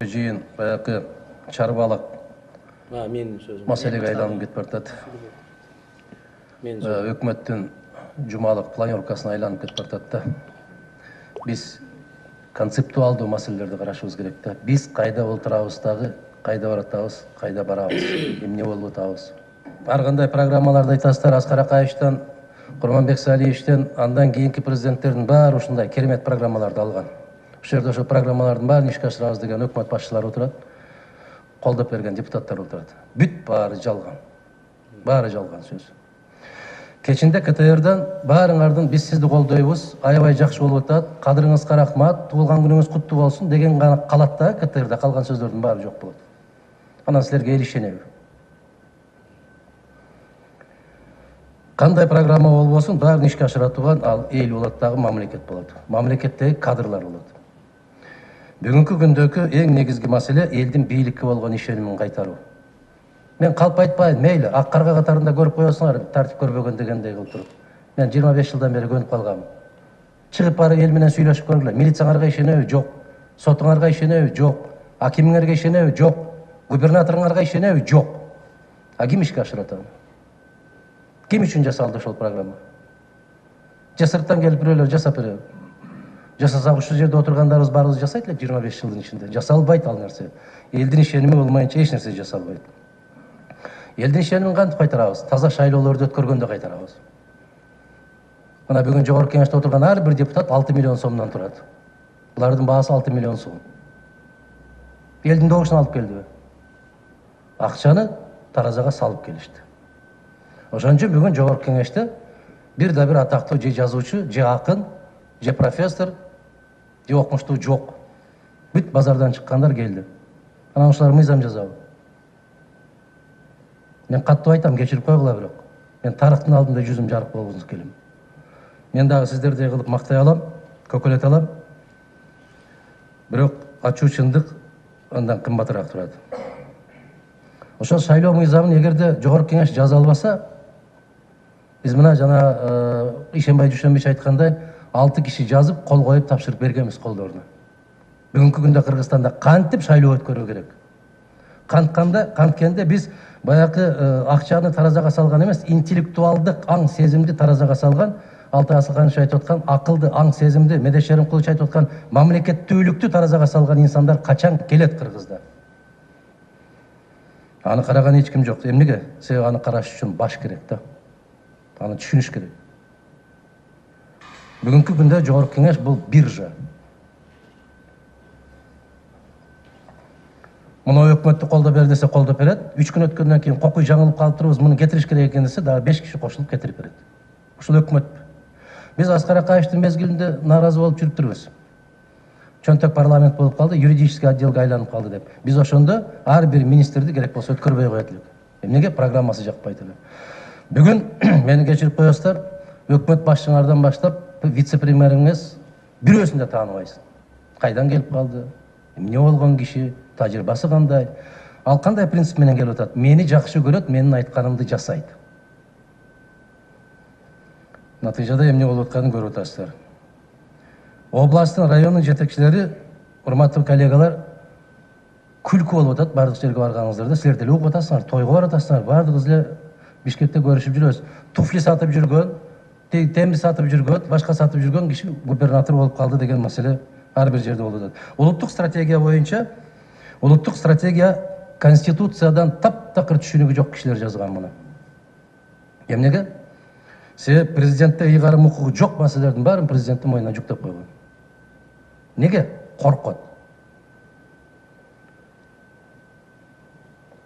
жиын баягы чарбалык менин сөзүм маселеге айланып кетип баратат. Өкмөттүн жумалык планировкасына айланып кетип баратат да. Биз концептуалдуу маселелерди карашыбыз керек да. Биз кайда олтурабыз дагы, кайда баратабыз, кайда барабыз, эмне болуп атабыз. Ар кандай программаларды айтасыздар, Аскар Акаевичтен, Курманбек Салиевичтен, андан кийинки президенттердин баары ушундай керемет программаларды алган. Ошол жерде ошол программалардын баарын ишке ашырабыз деген өкмөт башчылары отурат, колдоп берген депутаттар отурат. Бүт баары жалган. Баары жалган сөз. Кечинде КТРдан баарыңардын биз сизди колдойбуз, аябай жакшы болуп атат, кадырыңызга рахмат, туулган күнүңүз куттуу болсун деген гана калат да КТРда, калган сөздөрдүн баары жок болот. Анан силерге эл ишенеби? Кандай программа болбосун, баарын ишке ашыра турган ал эл болот дагы, мамлекет болот. Мамлекеттеги кадрлар болот. Бүгүнкү күндөгү эң негизги маселе элдин бийликке болгон ишенимин кайтаруу. Мен калп айтпайм, мейли, ак карга катарында көрүп коесуңар, тартип көрбөгөн дегендей кылып туруп. Мен 25 жылдан бери көнүп калгам. Чыгып барып эл менен сүйлөшүп көргүлө. Милицияңарга ишенеби? Жок. Сотуңарга ишенеби? Жок. Акимиңерге ишенеби? Жок. Губернаторуңарга ишенеби? Жок. А ким ишке ашырат аны? Ким үчүн жасалды ошол программа? Же сырттан келип бирөөлөр жасап береби? Жасасак ушул жерде отургандарыбыз баарыбыз жасайт элек 25 жылдын ичинде. Жасалбайт ал нерсе. Элдин ишеними болмайынча эч нерсе жасалбайт. Элдин ишенимин кантип кайтарабыз? Таза шайлоолорду өткөргөндө кайтарабыз. Мына бүгүн жогорку кеңеште отурган ар бир депутат 6 миллион сомдон турат. Булардын баасы 6 миллион сом. Элдин добушун алып келдиби? Акчаны таразага салып келишти. Ошон үчүн бүгүн жогорку кеңеште бир да бир атактуу же жазуучу, же акын, же профессор, же окумуштуу жок. Бүт базардан чыккандар келди. Анан ушулар мыйзам жазабы? Мен каттуу айтам, кечирип койгула бирок. Мен тарыхтын алдында жүзүм жарык болгусу келем. Мен дагы сиздердей кылып мактай алам, көкөлөт алам. Бирок ачуу чындык андан кымбатыраак турат. Ошол шайлоо мыйзамын эгерде жогорку кеңеш жаза албаса, биз мына жана Ишенбай Дүйшөнбич айткандай 6 киши жазып, кол коюп тапшырып бергенбиз колдоруна. Бүгүнкү күндө Кыргызстанда кантип шайлоо өткөрүү керек? Канткенде биз баягы акчаны таразага салган эмес, интеллектуалдык аң сезимди таразага салган, Алтай Асылханович айтып аткан акылды аң сезимди, Медеш Шеримкулович айтып аткан мамлекеттүүлүктү таразага салган инсандар качан келет Кыргызда? Аны караган эч ким жок. Эмнеге? Себеби аны караш үчүн баш керек да. Аны түшүнүш керек. Бүгүнкү күндө жогорку кеңеш бул биржа. Муну өкмөттү колдоп бер десе колдоп берет. 3 күн өткөндөн кийин кокуй жаңылып калып турубуз, муну кетириш керек экен десе, дагы 5 киши кошулуп кетирип берет. Ушул өкмөт. Биз Аскар Акаевичтин мезгилинде нааразы болуп жүрүп турбуз. Чөнтөк парламент болуп калды, юридический отделге айланып калды деп. Биз ошондо ар бир министрди керек болсо өткөрбөй коет элек. Эмнеге? Программасы жакпайт эле. Бүгүн мени кечирип коесуздар, өкмөт башчыңардан баштап вице-премьериңиз бирөөсүн да тааныбайсың. Кайдан келип калды? Эмне болгон киши? Тажрыйбасы кандай? Ал кандай принцип менен келип атат? Мени жакшы көрөт, менин айтканымды жасайт. Натыйжада эмне болуп атканын көрүп атасыздар. Областтын, райондун жетекчилери, урматтуу коллегалар, күлкү болуп атат бардык жерге барганыңыздарда. Силер деле угуп атасыңар, тойго барып атасыңар, бардыгыбыз эле Бишкекте көрүшүп жүрөбүз. Туфли сатып жүргөн, темир сатып жүргөн, башка сатып жүргөн киши губернатор болуп калды деген маселе ар бир жерде болуп атат. Улуттук стратегия боюнча, улуттук стратегия Конституциядан таптакыр түшүнүгү жок кишилер жазган муну. Эмнеге? Себеп президентте ыйгарым укугу жок маселелердин баарын президенттин мойнуна жүктөп койгон. Неге? Коркот.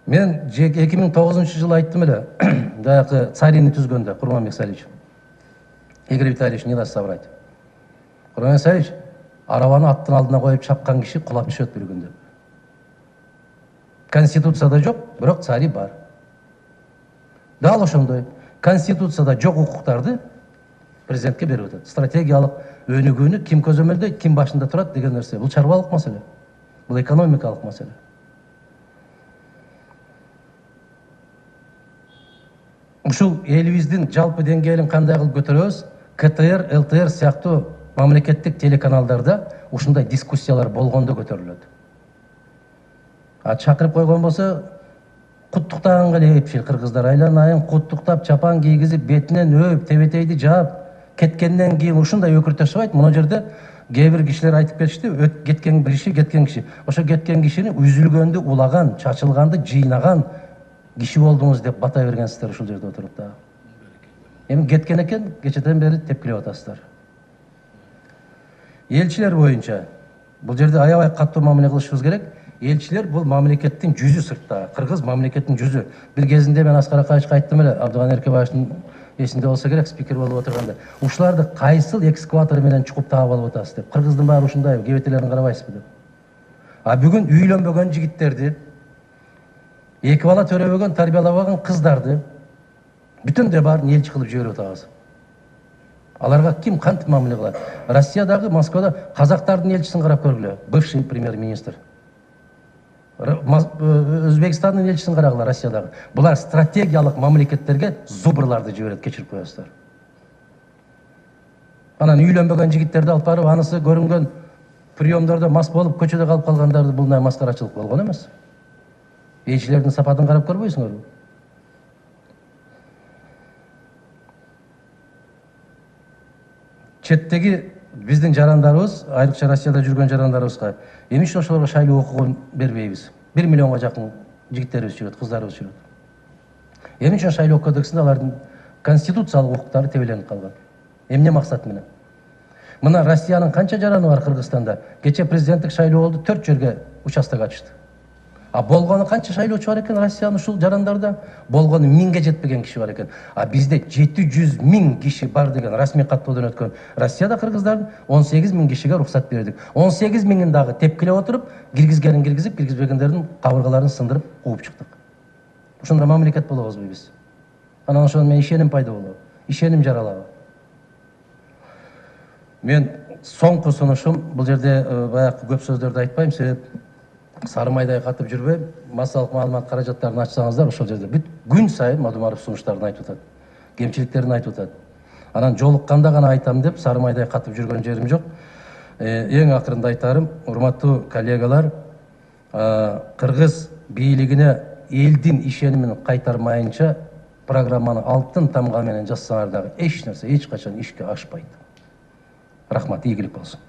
Мен 2009 жылы айттым эле, баягы Царини түзгөндө Курманбек Салиевич. Игорь Витальевич не даст соврать. Курманбек Салиевич арабаны аттын алдына коюп чапкан киши кулап түшөт бир күн деп. Конституцияда жок, бирок цари бар. Дал ошондой Конституцияда жок укуктарды президентке берип атат. Стратегиялык өнүгүүнү ким көзөмөлдөйт, ким башында турат деген нерсе. Бул чарбалык маселе. Бул экономикалык маселе. Ушул элибиздин жалпы деңгээлин кандай кылып көтөрөбүз? КТР, ЛТР сыяктуу мамлекеттик телеканалдарда ушундай дискуссиялар болгондо көтөрүлөт. Чакырып койгон болсо куттуктаганга эле эпчил кыргыздар айланайын куттуктап чапан кийгизип бетинен өп тебетейди жаап кеткенден кийин ушундай өкүртөшүбайт. Мына жерде кээ бир кишилер айтып кетишти, кеткен киши. Ошо кеткен кишини үзүлгөндү улаган, чачылганды жыйнаган киши болдуңуз деп бата бергенсиздер ушул жерде отуруп да. Эми кеткен экен, кечеден бери тепкилеп атасыздар. Элчилер боюнча бул жерде аябай катуу мамиле кылышыбыз керек. Элчилер бул мамлекеттин жүзү сыртта, кыргыз мамлекеттин жүзү. Бир кезинде мен Аскар Акаевичке айттым эле, Абдыган Эркебаевдин эсинде болсо керек, спикер болуп отурганда. Ушуларды кайсыл экскаватор менен чукуп таап алып атасыз деп. Кыргыздын баары ушундай, кебетелерин карабайсызбы деп. Бүгүн үйлөнбөгөн жигиттерди, эки бала төрөбөгөн, тарбиялабаган кыздарды бүтүндөй баарын элчи кылып жиберип атабыз. Аларга ким кантип мамиле кылат? Россиядагы, Москвада казактардын элчисин карап көргүлө, бывший премьер-министр. Өзбекстандын элчисин карагыла, Россиядагы. Булар стратегиялык мамлекеттерге зубрларды жиберет, кечирип коесуздар. Анан үйлөнбөгөн жигиттерди алып барып, анысы көрүнгөн приемдордо мас болуп көчөдө калып калгандарды булдай маскарачылык болгон эмес. Элчилердин сапатын карап көрбөйсүңөрбү? Четтеги биздин жарандарыбыз, айрыкча Россияда жүргөн жарандарыбызга эмне үчүн ошолорго шайлоо укугун бербейбиз? 1 миллионго жакын жигиттерибиз жүрөт, кыздарыбыз жүрөт. Эмне үчүн шайлоо кодексинде алардын конституциялык укуктары тебеленип калган? Эмне максат менен? Мына Россиянын канча жараны бар Кыргызстанда? Кече президенттик шайлоо болду, 4 жерге участок ачышты. Болгону канча шайлоочу бар экен Россиянын ушул жарандарда? Болгону 1000ге жетпеген киши бар экен. Бизде 700 000 киши бар деген расмий каттоодон өткөн. Россияда кыргыздардын 18 000 кишиге рухсат бердик. 18 000-ин дагы тепкилеп отуруп, киргизгенин киргизип, киргизбегендердин кабыргаларын сындырып, кууп чыктык. Ошондой мамлекет болобузбу биз? Анан ошондон мен ишеним пайда болобу? Ишеним жаралабы? Мен соңку сунушум, бул жерде баягы көп сөздөрдү айтпайм, себеп сары майдай катып жүрбөйм. Массалык маалымат каражаттарын ачсаңыздар, ошол жерде бүт күн сайын Мадумаров сунуштарын айтып атат. Кемчиликтерин айтып атат. Анан жолукканда гана айтам деп сары майдай катып жүргөн жерим жок. Эң акырында айтарым, урматтуу коллегалар, кыргыз бийлигине элдин ишенимин кайтармайынча программаны алтын тамга менен жазсаңар дагы эч нерсе эч качан ишке ашпайт. Рахмат, ийгилик болсун.